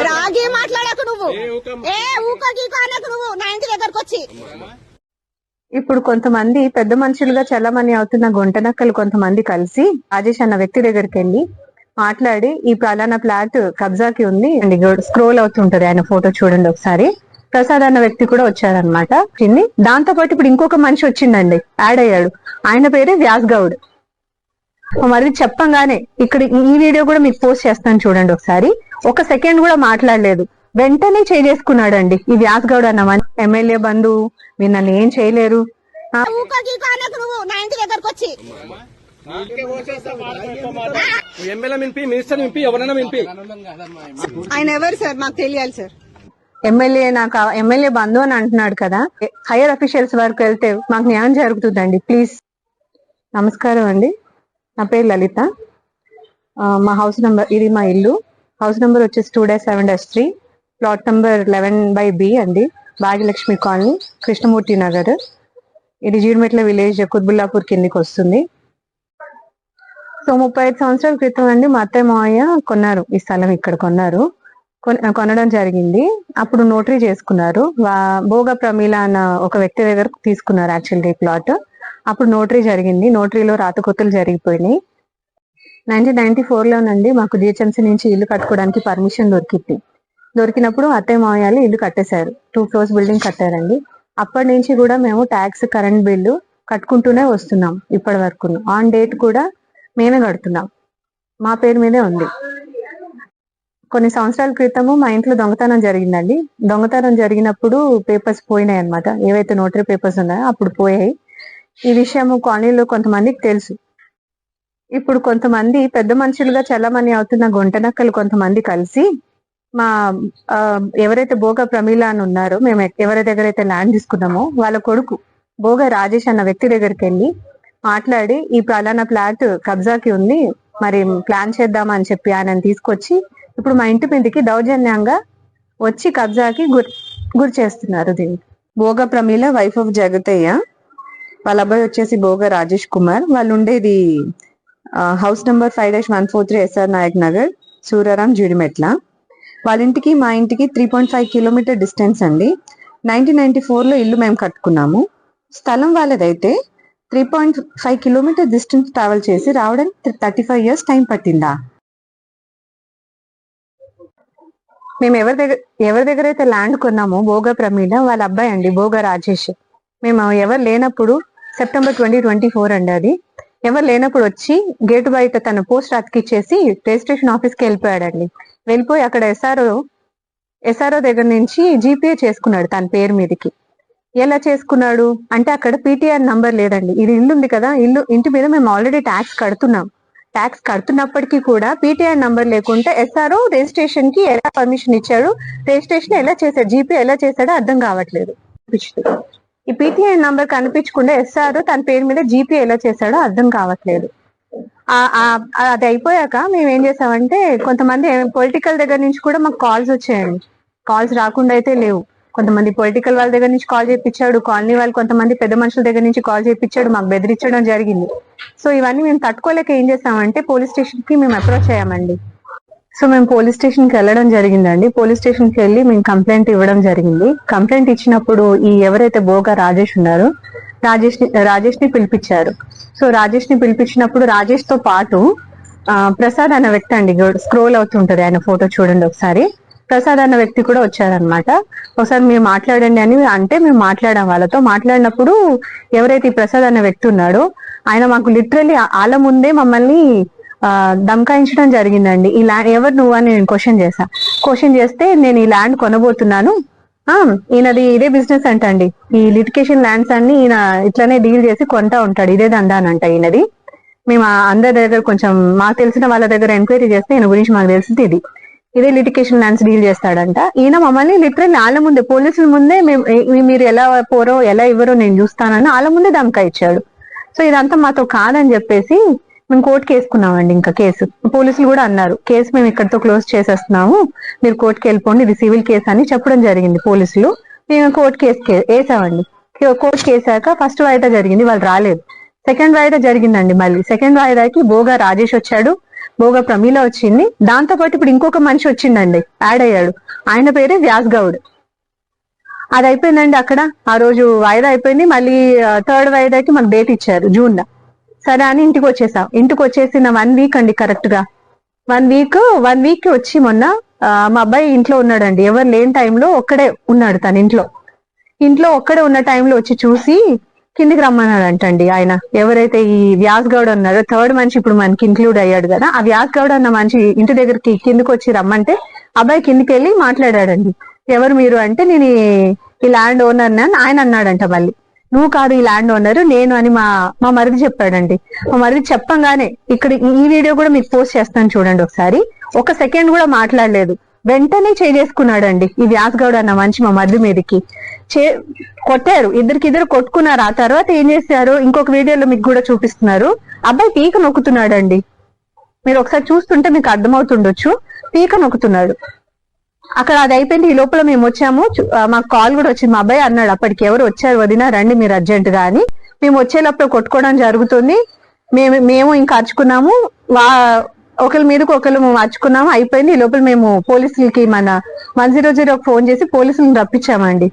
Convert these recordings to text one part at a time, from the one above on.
రాగే మాట్లాడకు నువ్వు, ఏ ఊక గీక అనకు నువ్వు నా ఇంటి దగ్గరకు వచ్చి. ఇప్పుడు కొంతమంది పెద్ద మనుషులుగా చల్లమని అవుతున్న గుంటనక్కలు కొంతమంది కలిసి రాజేష్ అన్న వ్యక్తి దగ్గరికి వెళ్ళి మాట్లాడి, ఈ పలానా ఫ్లాట్ కబ్జాకి ఉంది అండి, స్క్రోల్ అవుతుంటది ఆయన ఫోటో చూడండి ఒకసారి. ప్రసాద్ అన్న వ్యక్తి కూడా వచ్చారనమాట. దాంతో పాటు ఇప్పుడు ఇంకొక మనిషి వచ్చిండండి, యాడ్ అయ్యాడు. ఆయన పేరే వ్యాస్ గౌడ్. మరి చెప్పంగానే ఇక్కడ ఈ వీడియో కూడా మీకు పోస్ట్ చేస్తాను చూడండి ఒకసారి. ఒక సెకండ్ కూడా మాట్లాడలేదు, వెంటనే చేసుకున్నాడండి ఈ వ్యాస్ గౌడ్ అన్న ఎమ్మెల్యే బంధువు. మీరు నన్ను ఏం చేయలేరు. ఊక గీక అనకు నువ్వు నా ఇంటి దగ్గరకు వచ్చి. ఆయన ఎవరు సార్ మాకు తెలియాలి సార్. ఎమ్మెల్యే నాకు ఎమ్మెల్యే బంధు అని అంటున్నాడు కదా, హైయర్ అఫీషియల్స్ వరకు వెళ్తే మాకు న్యాయం జరుగుతుందండి ప్లీజ్. నమస్కారం అండి, నా పేరు లలిత. మా హౌస్ నంబర్, ఇది మా ఇల్లు. హౌస్ నంబర్ వచ్చేసి 2-7-3, ప్లాట్ నంబర్ 11/B అండి, భాగ్యలక్ష్మి కాలనీ, కృష్ణమూర్తి నగర్. ఇది జీడిమెట్ల విలేజ్, కుత్బుల్లాపూర్ కిందికి వస్తుంది. సో 35 సంవత్సరాల క్రితం అండి మా అత్తయ్య మావయ్య కొన్నారు ఈ స్థలం, ఇక్కడ కొనడం జరిగింది. అప్పుడు నోటరీ చేసుకున్నారు. భోగ ప్రమీల అన్న ఒక వ్యక్తి దగ్గర తీసుకున్నారు యాక్చువల్లీ ప్లాట్. అప్పుడు నోటరీ జరిగింది, నోటరీలో రాతకొత్తులు జరిగిపోయినాయి. 1994లోనండి మాకు జిహెచ్ఎంసీ నుంచి ఇల్లు కట్టుకోవడానికి పర్మిషన్ దొరికినప్పుడు అత్తయ్య మావయ్యలు ఇల్లు కట్టేశారు. 2 floors బిల్డింగ్ కట్టారండి. అప్పటి నుంచి కూడా మేము ట్యాక్స్, కరెంట్ బిల్లు కట్టుకుంటూనే వస్తున్నాం ఇప్పటి వరకు. ఆన్ డేట్ కూడా మేమే కడుతున్నాం, మా పేరు మీదే ఉంది. కొన్ని సంవత్సరాల క్రితము మా ఇంట్లో దొంగతనం జరిగిందండి. దొంగతనం జరిగినప్పుడు పేపర్స్ పోయినాయి అనమాట, ఏవైతే నోటరీ పేపర్స్ ఉన్నాయో అప్పుడు పోయాయి. ఈ విషయం కాలనీలో కొంతమందికి తెలుసు. ఇప్పుడు కొంతమంది పెద్ద మనుషులుగా చల్లమని అవుతున్న గుంటనక్కలు కొంతమంది కలిసి మా ఎవరైతే భోగ ప్రమీల అని ఉన్నారో, మేము ఎవరి దగ్గర అయితే ల్యాండ్ తీసుకున్నామో వాళ్ళ కొడుకు భోగ రాజేష్ అన్న వ్యక్తి దగ్గరికి వెళ్ళి మాట్లాడి, ఈ పలానా ఫ్లాట్ కబ్జాకి ఉంది, మరి ప్లాన్ చేద్దామని చెప్పి ఆయనను తీసుకొచ్చి ఇప్పుడు మా ఇంటి మీదకి దౌర్జన్యంగా వచ్చి కబ్జాకి గురి చేస్తున్నారు. దీనికి భోగ ప్రమీల వైఫ్ ఆఫ్ జగతయ్య, వాళ్ళ అబ్బాయి వచ్చేసి భోగ రాజేష్ కుమార్. వాళ్ళు ఉండేది house number 5-143 SR Nayak Nagar, Suraram, Jeedimetla. వాళ్ళ ఇంటికి మా ఇంటికి 3.5 kilometer డిస్టెన్స్ అండి. 1994లో ఇల్లు మేము కట్టుకున్నాము. స్థలం వాళ్ళదైతే 3.5 kilometer డిస్టెన్స్ ట్రావెల్ చేసి రావడానికి 35 years టైం పట్టిందా? మేము ఎవరి దగ్గర అయితే ల్యాండ్ కొన్నామో భోగ ప్రమీల వాళ్ళ అబ్బాయి అండి భోగ రాజేష్. మేము ఎవరు లేనప్పుడు September 2024 అండి, అది ఎవరు లేనప్పుడు వచ్చి గేటు బయట తన పోస్ట్ అతికిచ్చేసి రిజిస్ట్రేషన్ ఆఫీస్కి వెళ్ళిపోయాడండి. వెళ్ళిపోయి అక్కడ ఎస్ఆర్ఓ దగ్గర నుంచి జీపీఏ చేసుకున్నాడు తన పేరు మీదకి. ఎలా చేసుకున్నాడు అంటే, అక్కడ పీటీఆర్ నంబర్ లేదండి. ఇది ఇల్లు ఉంది కదా, ఇంటి మీద మేము ఆల్రెడీ ట్యాక్స్ కడుతున్నాం. ట్యాక్స్ కడుతున్నప్పటికీ కూడా పీటీఆర్ నంబర్ లేకుంటే ఎస్ఆర్ఓ రిజిస్ట్రేషన్ కి ఎలా పర్మిషన్ ఇచ్చాడు, రిజిస్ట్రేషన్ ఎలా చేశాడు, జీపీ ఎలా చేశాడో అర్థం కావట్లేదు. ఈ పీటీఆర్ నంబర్ కనిపించకుండా ఎస్ఆర్ఓ తన పేరు మీద జీపీ ఎలా చేశాడో అర్థం కావట్లేదు. అది అయిపోయాక మేము ఏం చేసామంటే, కొంతమంది పొలిటికల్ దగ్గర నుంచి కూడా మాకు కాల్స్ వచ్చాయండి. కాల్స్ రాకుండా అయితే లేవు. కొంతమంది పొలిటికల్ వాళ్ళ దగ్గర నుంచి కాల్ చేయించాడు, కాలనీ వాళ్ళు కొంతమంది పెద్ద మనుషుల దగ్గర నుంచి కాల్ చేయించాడు, మాకు బెదిరించడం జరిగింది. సో ఇవన్నీ మేము తట్టుకోలేక ఏం చేసామంటే పోలీస్ స్టేషన్ కి మేము అప్రోచ్ అయ్యామండి. సో మేము పోలీస్ స్టేషన్ కి వెళ్ళడం జరిగిందండి. పోలీస్ స్టేషన్ కి వెళ్ళి మేము కంప్లైంట్ ఇవ్వడం జరిగింది. కంప్లైంట్ ఇచ్చినప్పుడు ఈ ఎవరైతే భోగ రాజేష్ ఉన్నారో రాజేష్ ని పిలిపించారు. సో రాజేష్ ని పిలిపించినప్పుడు రాజేష్ తో పాటు ప్రసాద్ అన్న వ్యక్తి అండి, స్క్రోల్ అవుతుంటది ఆయన ఫోటో చూడండి ఒకసారి. ప్రసాద్ అన్న వ్యక్తి కూడా వచ్చారనమాట. ఒకసారి మీరు మాట్లాడండి అని అంటే మేము మాట్లాడాం వాళ్ళతో. మాట్లాడినప్పుడు ఎవరైతే ఈ ప్రసాద్ అన్న వ్యక్తి ఉన్నాడో ఆయన మాకు లిటరలీ వాళ్ళ ముందే మమ్మల్ని దమ్కాయించడం జరిగిందండి. ఈ ల్యాండ్ ఎవరు నువ్వు అని నేను క్వశ్చన్ చేస్తే, నేను ఈ ల్యాండ్ కొనబోతున్నాను, ఈయనది ఇదే బిజినెస్ అంటండి, ఈ లిటికేషన్ ల్యాండ్స్ అన్ని ఈయన ఇట్లానే డీల్ చేసి కొంటా ఉంటాడు, ఇదే దందానంట ఈయనది. మేము అందరి దగ్గర కొంచెం మాకు తెలిసిన వాళ్ళ దగ్గర ఎంక్వైరీ చేస్తే ఈయన గురించి మాకు తెలిసింది ఇదే లిటికేషన్ ల్యాండ్స్ డీల్ చేస్తాడంట. ఈయన మమ్మల్ని లిటరల్లీ వాళ్ళ ముందే, పోలీసుల ముందే, మీరు ఎలా పోరో ఎలా ఇవ్వరో నేను చూస్తానని వాళ్ళ ముందే ధమకా ఇచ్చాడు. సో ఇదంతా మాతో కాదని చెప్పేసి మేము కోర్టుకి వేసుకున్నామండి. ఇంకా కేసు పోలీసులు కూడా అన్నారు, కేసు మేము ఇక్కడితో క్లోజ్ చేసేస్తున్నాము, మీరు కోర్టుకి వెళ్ళిపోండి, ఇది సివిల్ కేసు అని చెప్పడం జరిగింది పోలీసులు. మేము కోర్టు కేసు వేసామండి. కోర్టుకి వేసాక ఫస్ట్ వాయిదా జరిగింది, వాళ్ళు రాలేదు. సెకండ్ వాయిదా జరిగిందండి. మళ్ళీ సెకండ్ వాయిదాకి భోగ రాజేష్ వచ్చాడు, భోగ ప్రమీల వచ్చింది. దాంతో పాటు ఇప్పుడు ఇంకొక మనిషి వచ్చిండండి, యాడ్ అయ్యాడు. ఆయన పేరే వ్యాస్ గౌడ్. అది అయిపోయిందండి అక్కడ. ఆ రోజు వాయిదా అయిపోయింది. మళ్ళీ థర్డ్ వాయిదాకి మాకు డేట్ ఇచ్చారు జూన్ లో. సరే అని ఇంటికి వచ్చేసాం. ఇంటికి వచ్చేసిన 1 వీక్ అండి, కరెక్ట్ గా 1 వీక్ వచ్చి మొన్న మా అబ్బాయి ఇంట్లో ఉన్నాడండి. ఎవరు లేని టైంలో ఒక్కడే ఉన్నాడు. తన ఇంట్లో ఒక్కడే ఉన్న టైంలో వచ్చి చూసి కిందికి రమ్మన్నాడు అంటండి. ఆయన ఎవరైతే ఈ వ్యాస్ గౌడ్ అన్నారో, థర్డ్ మనిషి ఇప్పుడు మనకి ఇంక్లూడ్ అయ్యాడు కదా, ఆ వ్యాస్ గౌడ్ అన్న మనిషి ఇంటి దగ్గరికి కిందికి వచ్చి రమ్మంటే అబ్బాయి కిందికి వెళ్ళి మాట్లాడాడండి. ఎవరు మీరు అంటే, నేను ఈ ల్యాండ్ ఓనర్ అని ఆయన అన్నాడంట. మళ్ళీ నువ్వు కాదు ఈ ల్యాండ్ ఓనర్, నేను అని మా మరిది చెప్పాడండి. మా మరిది చెప్పంగానే, ఇక్కడ ఈ వీడియో కూడా మీకు పోస్ట్ చేస్తాను చూడండి ఒకసారి. ఒక సెకండ్ కూడా మాట్లాడలేదు, వెంటనే చేసుకున్నాడండి ఈ వ్యాస్ గౌడ్ అన్న మనిషి మా మరిది మీదకి. కొట్టారు, ఇద్దరు కొట్టుకున్నారు. ఆ తర్వాత ఏం చేశారు ఇంకొక వీడియోలో మీకు కూడా చూపిస్తున్నారు. అబ్బాయి పీక నొక్కుతున్నాడండి. మీరు ఒకసారి చూస్తుంటే మీకు అర్థమవుతుండొచ్చు, పీక నొక్కుతున్నాడు. అక్కడ అది అయిపోయింది. ఈ లోపల మేము వచ్చాము, మాకు కాల్ కూడా వచ్చింది. మా అబ్బాయి అన్నాడు అప్పటికి, ఎవరు వచ్చారు వదినా రండి మీరు అర్జెంట్ గా అని. మేము వచ్చేటప్పుడు కొట్టుకోవడం జరుగుతుంది. మేము ఇంకా అరుచుకున్నాము, ఒకరి మీదకి ఒకరు అరుచుకున్నాము. అయిపోయింది. ఈ లోపల మేము పోలీసులకి మన 100 ఫోన్ చేసి పోలీసులను రప్పించామండి.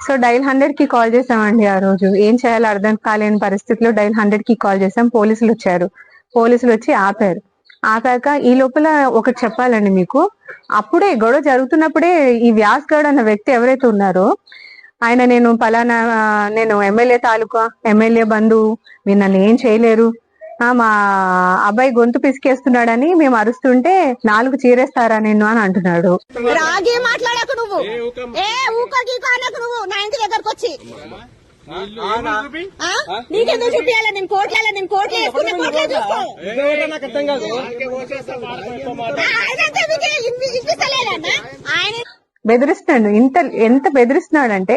సో డైల్ 100 కి కాల్ చేసామండి. ఆ రోజు ఏం చేయాలో అర్థం కాలేని పరిస్థితిలో డైల్ 100 కి కాల్ చేసాం. పోలీసులు వచ్చారు. పోలీసులు వచ్చి ఆపాక ఈ లోపల ఒకటి చెప్పాలండి మీకు. అప్పుడే గొడవ జరుగుతున్నప్పుడే ఈ వ్యాస్ గౌడ్ అన్న వ్యక్తి ఎవరైతే ఉన్నారో ఆయన, నేను ఎమ్మెల్యే తాలూకా, ఎమ్మెల్యే బంధువు, మీరు నన్ను ఏం చేయలేరు, మా అబ్బాయి గొంతు పిసికేస్తున్నాడని మేము అరుస్తుంటే 4 చీరేస్తారా నిన్ను అని అంటున్నాడు. రాగే మాట్లాడకు నువ్వు, నువ్వు నా ఇంటి దగ్గరకు వచ్చి నీకెందుకు చూపించాలా? నేను కోర్టులో బెదిరిస్తున్నాడు. ఎంత బెదిరిస్తున్నాడు అంటే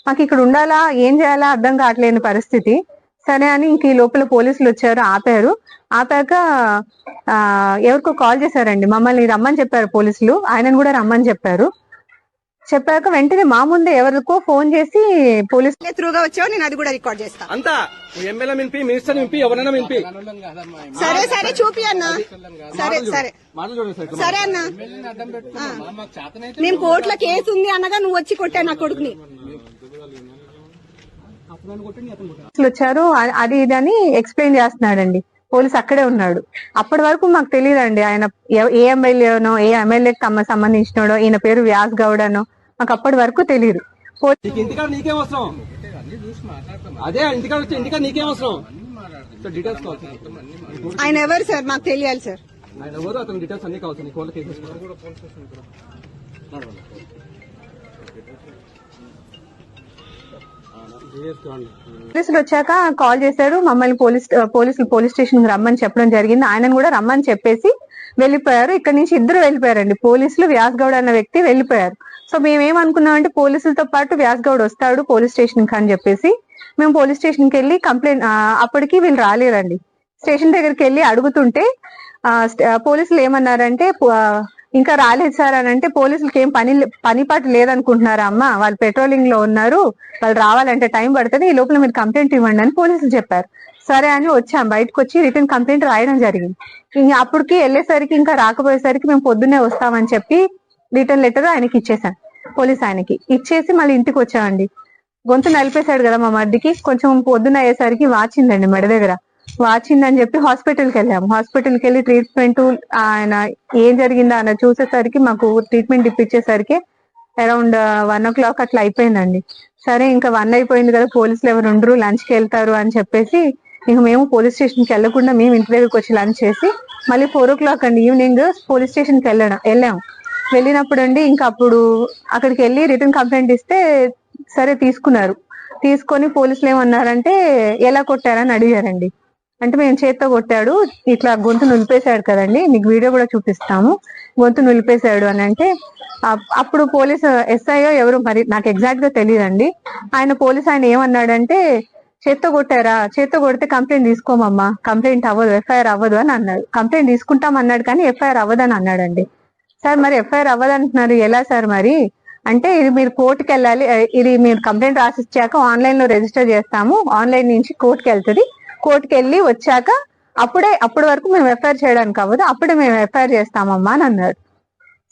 మాకు ఇక్కడ ఉండాలా, ఏం చేయాలా అర్థం కావట్లేని పరిస్థితి. సరే అని ఇంక ఈ లోపల పోలీసులు వచ్చారు, ఆపాక ఎవరికో కాల్ చేశారండి. మమ్మల్ని రమ్మని చెప్పారు పోలీసులు, ఆయనను కూడా రమ్మని చెప్పాక వెంటనే మా ముందే ఎవరికో ఫోన్ చేసి పోలీసులు త్రూగా వచ్చావు, నేను అది కూడా రికార్డ్ చేస్తా. అంతా ఎమ్మెల్యే మింపి, మినిస్టర్ మింపి, ఎవరైనా మింపి. సరే చూపి అన్నా. సరే అన్నా, నేను కోర్టులో కేసు ఉంది అనగా నువ్వు వచ్చి కొట్టా నా కొడుకుని. వచ్చారు అది ఇది అని ఎక్స్ప్లెయిన్ చేస్తున్నాడండి. పోలీస్ అక్కడే ఉన్నాడు. అప్పటి వరకు మాకు తెలియదండి ఆయన ఏ ఎమ్మెల్యేనో, ఏ ఎమ్మెల్యేకి సంబంధించినోడో, ఈయన పేరు వ్యాస్ గౌడ్ అనో మాకు అప్పటి వరకు తెలియదు. ఇంటికాడ నీకేం అవసరం? అదే ఇంటికాడ వచ్చి ఇంటికాడ నీకేం అవసరం? డీటెయిల్స్ కావాలి. ఆయన ఎవరు సార్ మాకు తెలియాలి సార్. ఆయన ఎవరు, అతని డీటెయిల్స్ అన్ని కావాలి. కోర్టులో కేసు పోలీసులు వచ్చాక కాల్ చేశారు మమ్మల్ని. పోలీస్ స్టేషన్ కి రమ్మని చెప్పడం జరిగింది. ఆయనను కూడా రమ్మని చెప్పేసి వెళ్ళిపోయారు. ఇక్కడ నుంచి ఇద్దరు వెళ్ళిపోయారండి. పోలీసులు, వ్యాస్ గౌడ్ అన్న వ్యక్తి వెళ్ళిపోయారు. సో మేమేమనుకున్నామంటే పోలీసులతో పాటు వ్యాస్ గౌడ్ వస్తాడు పోలీస్ స్టేషన్ కి అని చెప్పేసి మేము పోలీస్ స్టేషన్ కి వెళ్ళి కంప్లైంట్, అప్పటికి వీళ్ళు రాలేరండి. స్టేషన్ దగ్గరికి వెళ్ళి అడుగుతుంటే పోలీసులు ఏమన్నారంటే, ఇంకా రాలేదు సార్ అని అంటే, పోలీసులకి ఏం పని పాటు లేదనుకుంటున్నారా అమ్మ, వాళ్ళు పెట్రోలింగ్ లో ఉన్నారు, వాళ్ళు రావాలంటే టైం పడుతుంది, ఈ లోపల మీరు కంప్లైంట్ ఇవ్వండి అని పోలీసులు చెప్పారు. సరే అని వచ్చాం. బయటకు వచ్చి రిటర్న్ కంప్లైంట్ రాయడం జరిగింది. అప్పటికి వెళ్ళేసరికి ఇంకా రాకపోయేసరికి మేము పొద్దున్నే వస్తామని చెప్పి రిటర్న్ లెటర్ ఆయనకి ఇచ్చేసాం. పోలీస్ ఆయనకి ఇచ్చేసి మళ్ళీ ఇంటికి వచ్చామండి. గొంతు నలిపేశాడు కదా మా మధ్యకి. కొంచెం పొద్దున్న అయ్యేసరికి వాచిందండి మెడ దగ్గర. వాచిందని చెప్పి హాస్పిటల్కి వెళ్ళాము. హాస్పిటల్కి వెళ్ళి ట్రీట్మెంట్, ఆయన ఏం జరిగిందో ఆయన చూసేసరికి మాకు ట్రీట్మెంట్ ఇప్పించేసరికి అరౌండ్ 1 o'clock అట్లా అయిపోయిందండి. సరే ఇంకా 1 అయిపోయింది కదా, పోలీసులు ఎవరు ఉండరు, లంచ్కి వెళ్తారు అని చెప్పేసి ఇంక మేము పోలీస్ స్టేషన్కి వెళ్లకుండా మేము ఇంటి దగ్గరకు వచ్చి లంచ్ చేసి మళ్ళీ 4 o'clock అండి ఈవినింగ్ పోలీస్ స్టేషన్కి వెళ్ళాము. వెళ్ళినప్పుడు అండి ఇంకా అప్పుడు అక్కడికి వెళ్ళి రిటర్న్ కంప్లైంట్ ఇస్తే సరే తీసుకున్నారు. తీసుకొని పోలీసులు ఏమన్నారంటే ఎలా కొట్టారని అడిగారండి. అంటే మేము చేత్తో కొట్టాడు, ఇట్లా గొంతు నులిపేశాడు కదండి, మీకు వీడియో కూడా చూపిస్తాము, గొంతు నులిపేశాడు అని అంటే అప్పుడు పోలీసు ఎస్ఐఓ ఎవరు మరి నాకు ఎగ్జాక్ట్ గా తెలియదండి. పోలీస్ ఆయన ఏమన్నాడంటే, చేత్తో కొట్టారా, చేత్తో కొడితే కంప్లైంట్ తీసుకోమమ్మా, కంప్లైంట్ అవ్వదు, ఎఫ్ఐఆర్ అవ్వదు అని అన్నాడు. కంప్లైంట్ తీసుకుంటాం అన్నాడు కానీ ఎఫ్ఐఆర్ అవ్వదని అన్నాడండి. సార్ మరి ఎఫ్ఐఆర్ అవ్వదంటున్నారు ఎలా సార్ మరి అంటే, ఇది మీరు కోర్టుకి వెళ్ళాలి, ఇది మీరు కంప్లైంట్ రాసిచ్చాక ఆన్లైన్ లో రిజిస్టర్ చేస్తాము, ఆన్లైన్ నుంచి కోర్టుకి వెళ్తుంది, కోర్టుకి వెళ్ళి వచ్చాక అప్పటి వరకు మేము ఎఫ్ఐఆర్ చేయడానికి అవ్వదు, అప్పుడే మేము ఎఫ్ఐఆర్ చేస్తామమ్మా అని అన్నాడు.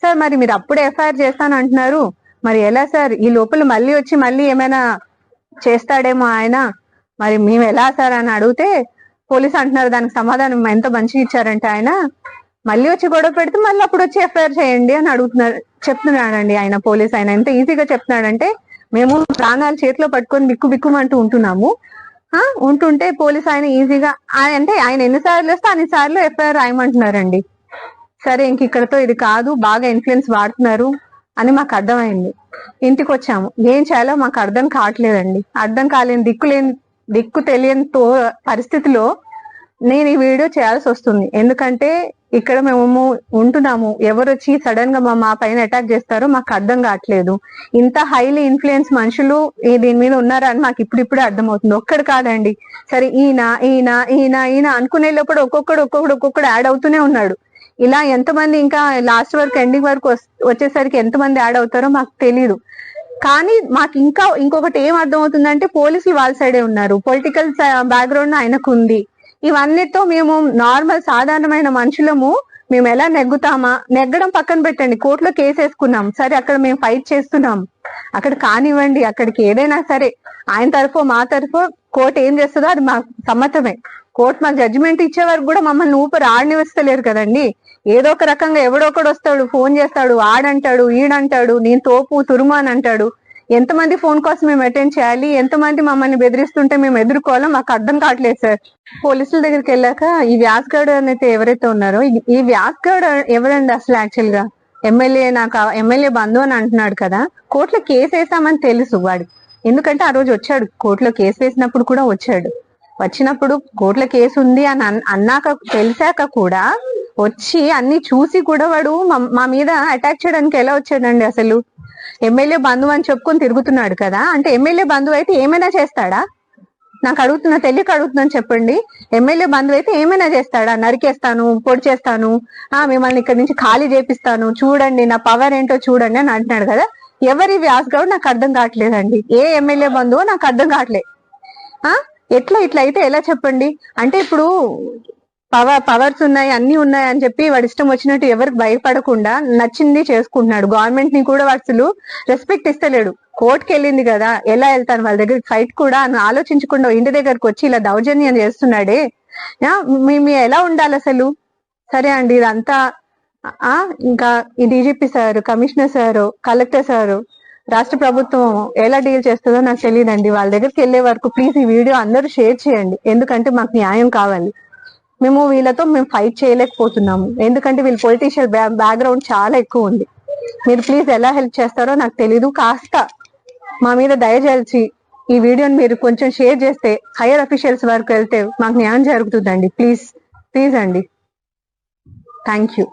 సార్ మరి మీరు అప్పుడే ఎఫ్ఐఆర్ చేస్తాను అంటున్నారు, మరి ఎలా సార్? ఈ లోపల మళ్ళీ వచ్చి మళ్ళీ ఏమైనా చేస్తాడేమో ఆయన, మరి మేము ఎలా సార్ అని అడిగితే పోలీసు అంటున్నారు దానికి సమాధానం ఎంత మంచిగా ఇచ్చారంటే ఆయన, మళ్ళీ వచ్చి గొడవ పెడితే మళ్ళీ అప్పుడు వచ్చి ఎఫ్ఐఆర్ చేయండి అని చెప్తున్నాడండి ఆయన. పోలీస్ ఆయన ఎంత ఈజీగా చెప్తున్నాడంటే, మేము ప్రాణాలు చేతిలో పట్టుకొని బిక్కుమంటూ ఉంటుంటే పోలీస్ ఆయన ఈజీగా అంటే ఆయన ఎన్నిసార్లు వస్తే అన్నిసార్లు ఎఫ్ఐఆర్ రాయమంటున్నారండి. సరే ఇంక ఇక్కడతో ఇది కాదు, బాగా ఇన్ఫ్లుయెన్స్ వాడుతున్నారు అని మాకు అర్థమైంది. ఇంటికి వచ్చాము, ఏం చేయాలో మాకు అర్థం కావట్లేదండి. అర్థం కాలేని దిక్కు తెలియని పరిస్థితిలో నేను ఈ వీడియో చేయాల్సి వస్తుంది. ఎందుకంటే ఇక్కడ మేము ఉంటున్నాము, ఎవరు వచ్చి సడన్ గా మా పైన అటాక్ చేస్తారో మాకు అర్థం కావట్లేదు. ఇంత హైలీ ఇన్ఫ్లుయెన్స్ మనుషులు దీని మీద ఉన్నారని మాకు ఇప్పుడిప్పుడే అర్థమవుతుంది. ఒక్కడు కాదండి, సరే ఈయన ఈయన ఈయన ఈయన అనుకునే లోపల ఒక్కొక్కడు యాడ్ అవుతూనే ఉన్నాడు. ఇలా ఎంతమంది ఇంకా లాస్ట్ వరకు ఎండింగ్ వరకు వచ్చేసరికి ఎంతమంది యాడ్ అవుతారో మాకు తెలియదు. కానీ మాకు ఇంకొకటి ఏం అర్థమవుతుందంటే, పోలీసులు వాళ్ళ సైడే ఉన్నారు, పొలిటికల్ బ్యాక్గ్రౌండ్ ఆయనకు ఉంది. ఇవన్నిటితో మేము నార్మల్ సాధారణమైన మనుషులము మేము ఎలా నెగ్గడం పక్కన పెట్టండి, కోర్టులో కేసు వేసుకున్నాం, సరే అక్కడ మేము ఫైట్ చేస్తున్నాం, అక్కడ కానివ్వండి, అక్కడికి ఏదైనా సరే ఆయన తరఫు మా తరఫు కోర్టు ఏం చేస్తుందో అది మాకు సమ్మతమే. కోర్టు మాకు జడ్జిమెంట్ ఇచ్చే వరకు కూడా మమ్మల్ని ఊపిరి ఆడనివ్వలేరు కదండి. ఏదో ఒక రకంగా ఎవడో ఒకడు వస్తాడు, ఫోన్ చేస్తాడు, ఆడంటాడు, ఈడంటాడు, నేను తోపు తురుము అని అంటాడు. ఎంతమంది ఫోన్ కాల్స్ మేము అటెండ్ చేయాలి, ఎంతమంది మమ్మల్ని బెదిరిస్తుంటే మేము ఎదుర్కోవాలో మాకు అర్థం కావట్లేదు సార్. పోలీసుల దగ్గరికి వెళ్ళాక ఈ వ్యాస్ గౌడ్ అయితే ఎవరైతే ఉన్నారో, ఈ వ్యాస్ గౌడ్ ఎవరండి అసలు? యాక్చువల్ గా ఎమ్మెల్యే బంధువు అని అంటున్నాడు కదా, కోర్టులో కేసు వేసామని తెలుసు వాడికి. ఎందుకంటే ఆ రోజు వచ్చాడు, కోర్టులో కేసు వేసినప్పుడు కూడా వచ్చాడు. వచ్చినప్పుడు కోర్టులో కేసు ఉంది అని అన్నాక తెలిసాక కూడా వచ్చి అన్ని చూసి కూడా వాడు మా మీద అటాక్ చేయడానికి ఎలా వచ్చాడండి అసలు? ఎమ్మెల్యే బంధువు అని చెప్పుకొని తిరుగుతున్నాడు కదా, అంటే ఎమ్మెల్యే బంధువు అయితే ఏమైనా చేస్తాడా? నాకు తెలియక అడుగుతున్నాను, చెప్పండి. ఎమ్మెల్యే బంధువు అయితే ఏమైనా చేస్తాడా? నరికేస్తాను, పొడి చేస్తాను, మిమ్మల్ని ఇక్కడ నుంచి ఖాళీ చేపిస్తాను, చూడండి నా పవర్ ఏంటో చూడండి అని అంటున్నాడు కదా. ఎవరి వ్యాస్ గౌడ్ నాకు అర్థం కావట్లేదండి. ఏ ఎమ్మెల్యే బంధువు నాకు అర్థం కావట్లేదు. ఇట్లా అయితే ఎలా చెప్పండి? అంటే ఇప్పుడు పవర్స్ ఉన్నాయి, అన్ని ఉన్నాయి అని చెప్పి వాడు ఇష్టం వచ్చినట్టు ఎవరికి భయపడకుండా నచ్చింది చేసుకుంటున్నాడు. గవర్నమెంట్ ని కూడా అసలు రెస్పెక్ట్ ఇస్తలేడు. కోర్టుకి వెళ్ళింది కదా, ఎలా వెళ్తాను వాళ్ళ దగ్గర ఫైట్ కూడా అని ఆలోచించకుండా ఇంటి దగ్గరకు వచ్చి ఇలా దౌర్జన్యం చేస్తున్నాడే. మేము ఎలా ఉండాలి అసలు? సరే అండి, ఇదంతా ఇంకా ఈ DGP sir, commissioner sir, collector sir, రాష్ట్ర ప్రభుత్వం ఎలా డీల్ చేస్తుందో నాకు తెలియదండి. వాళ్ళ దగ్గరికి వెళ్లే వరకు ప్లీజ్ ఈ వీడియో అందరూ షేర్ చేయండి. ఎందుకంటే మాకు న్యాయం కావాలి. మేము ఫైట్ చేయలేకపోతున్నాము, ఎందుకంటే వీళ్ళ పొలిటీషియల్ బ్యాక్గ్రౌండ్ చాలా ఎక్కువ ఉంది. మీరు ప్లీజ్ ఎలా హెల్ప్ చేస్తారో నాకు తెలీదు. కాస్త మా మీద దయచేసి ఈ వీడియోని మీరు కొంచెం షేర్ చేస్తే హైయర్ అఫీషియల్స్ వరకు వెళ్తే మాకు న్యాయం జరుగుతుందండి. ప్లీజ్ అండి, థ్యాంక్ యూ.